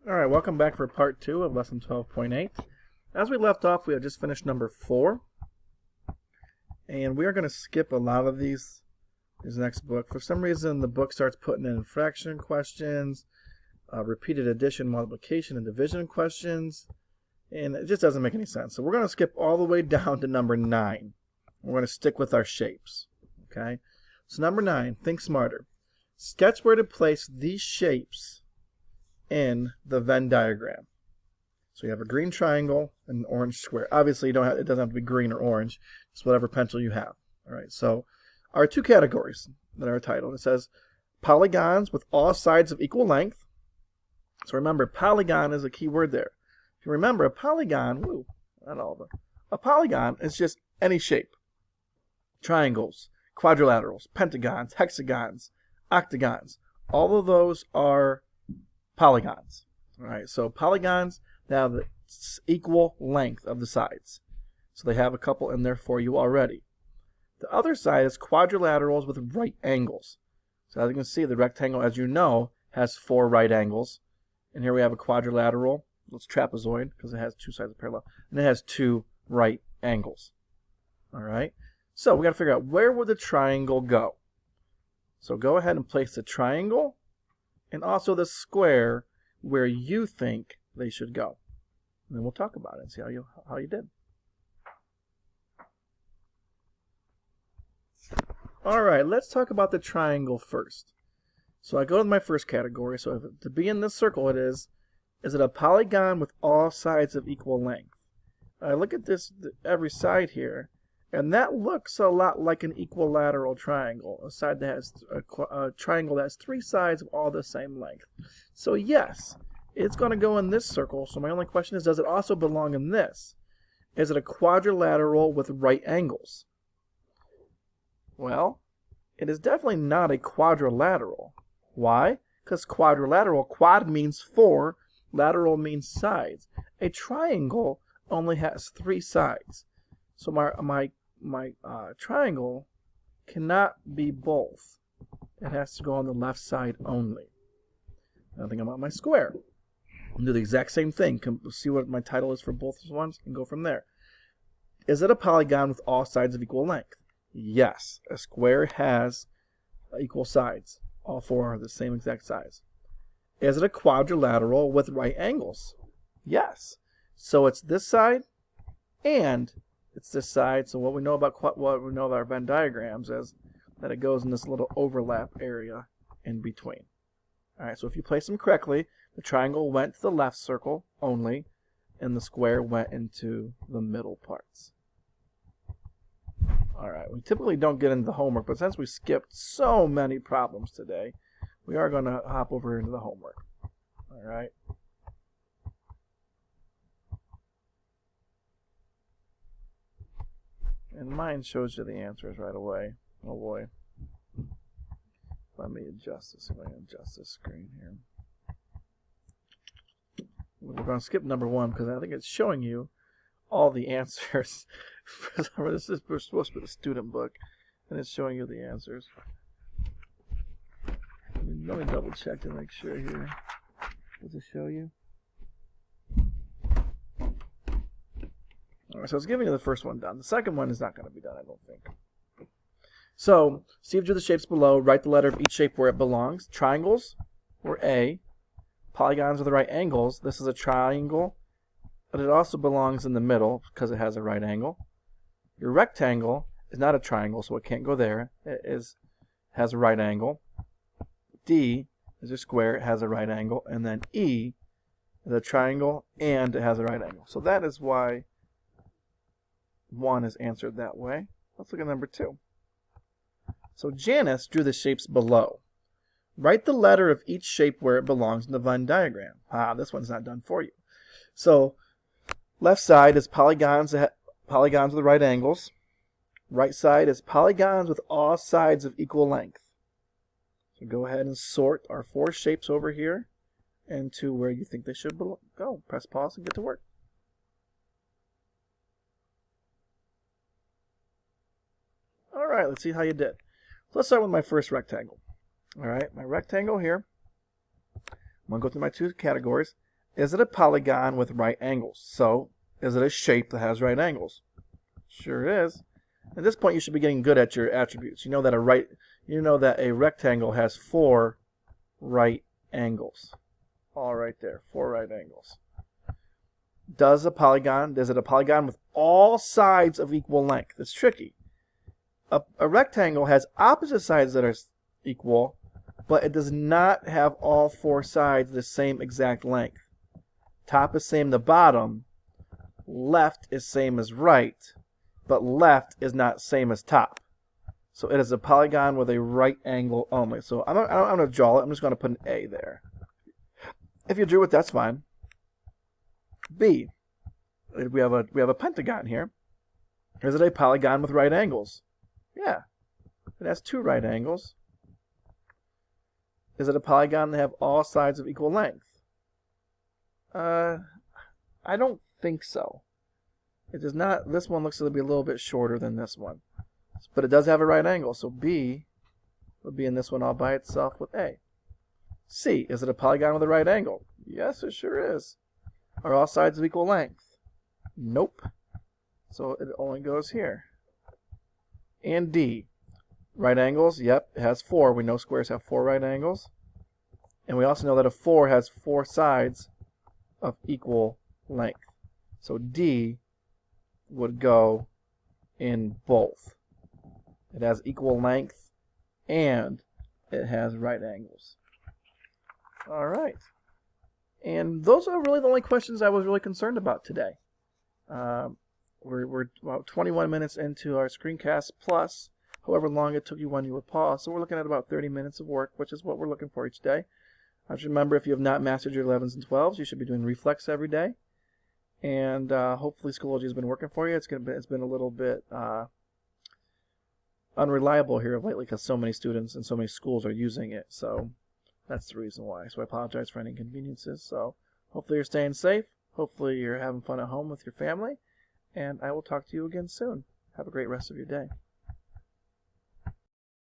Alright, welcome back for part 2 of lesson 12.8. As we left off, we have just finished number 4. And we are going to skip a lot of these next book. For some reason, the book starts putting in fraction questions, repeated addition, multiplication, and division questions. And it just doesn't make any sense. So we're going to skip all the way down to number 9. We're going to stick with our shapes. Okay? So number 9, think smarter. Sketch where to place these shapes in the Venn diagram. So you have a green triangle and an orange square. Obviously, it doesn't have to be green or orange. It's whatever pencil you have. All right. So our two categories that are titled. It says polygons with all sides of equal length. So remember, polygon is a key word there. If you remember, a polygon, a polygon is just any shape. Triangles, quadrilaterals, pentagons, hexagons, octagons. All of those are polygons. All right, so polygons, they have the equal length of the sides. So they have a couple in there for you already. The other side is quadrilaterals with right angles. So as you can see, the rectangle, as you know, has 4 right angles. And here we have a quadrilateral. It's trapezoid because it has 2 sides parallel. And it has 2 right angles. All right, so we got to figure out where would the triangle go. So go ahead and place the triangle and also the square where you think they should go. And then we'll talk about it and see how you did. All right, let's talk about the triangle first. So I go to my first category. So to be in this circle, is it a polygon with all sides of equal length? I look at this, every side here, and that looks a lot like an equilateral triangle, a side that has a triangle that has 3 sides of all the same length. So yes, it's going to go in this circle. So my only question is, does it also belong in this? Is it a quadrilateral with right angles? Well, it is definitely not a quadrilateral. Why? Because quadrilateral, quad means 4, lateral means sides. A triangle only has 3 sides. So my triangle cannot be both. It has to go on the left side only. Now think about my square. I'll do the exact same thing. See what my title is for both ones and go from there. Is it a polygon with all sides of equal length? Yes. A square has equal sides. All 4 are the same exact size. Is it a quadrilateral with right angles? Yes. So it's this side and it's this side. So what we know about our Venn diagrams is that it goes in this little overlap area in between. All right, so if you place them correctly, the triangle went to the left circle only, and the square went into the middle parts. All right, we typically don't get into the homework, but since we skipped so many problems today, we are going to hop over into the homework. All right. And mine shows you the answers right away. Oh boy. Let me adjust this. Let me adjust this screen here. We're going to skip number 1 because I think it's showing you all the answers. This is supposed to be the student book, and it's showing you the answers. Let me double check to make sure here. Does it show you? All right, so it's giving you the first one done. The second one is not going to be done, I don't think. So, see if you do the shapes below. Write the letter of each shape where it belongs. Triangles were A. Polygons are the right angles. This is a triangle, but it also belongs in the middle because it has a right angle. Your rectangle is not a triangle, so it can't go there. It has a right angle. D is a square. It has a right angle. And then E is a triangle, and it has a right angle. So that is why 1 is answered that way. Let's look at number 2. So Janice drew the shapes below. Write the letter of each shape where it belongs in the Venn diagram. This one's not done for you. So left side is polygons with the right angles. Right side is polygons with all sides of equal length. So go ahead and sort our 4 shapes over here into where you think they should go. Press pause and get to work. All right, let's see how you did. So let's start with my first rectangle. All right, my rectangle here. I'm going to go through my 2 categories. Is it a polygon with right angles? So, is it a shape that has right angles? Sure is. At this point, you should be getting good at your attributes. You know that a rectangle has 4 right angles. All right there, 4 right angles. Is it a polygon with all sides of equal length? It's tricky. A rectangle has opposite sides that are equal, but it does not have all 4 sides the same exact length. Top is same to bottom, left is same as right, but left is not same as top. So it is a polygon with a right angle only. So I'm going to draw it. I'm just going to put an A there. If you drew it, that's fine. B. We have a pentagon here. Is it a polygon with right angles? Yeah. It has 2 right angles. Is it a polygon that have all sides of equal length? I don't think so. It does not. This one looks to be a little bit shorter than this one. But it does have a right angle, so B would be in this one all by itself with A. C. Is it a polygon with a right angle? Yes, it sure is. Are all sides of equal length? Nope. So it only goes here. And D. Right angles? Yep, it has 4. We know squares have 4 right angles. And we also know that a 4 has 4 sides of equal length. So D would go in both. It has equal length and it has right angles. All right. And those are really the only questions I was really concerned about today. We're about 21 minutes into our screencast plus however long it took you when you would pause. So we're looking at about 30 minutes of work, which is what we're looking for each day. Just remember, if you have not mastered your 11s and 12s, you should be doing reflex every day. And hopefully Schoology has been working for you. It's been a little bit unreliable here lately because so many students and so many schools are using it. So that's the reason why. So I apologize for any inconveniences. So hopefully you're staying safe. Hopefully you're having fun at home with your family. And I will talk to you again soon. Have a great rest of your day.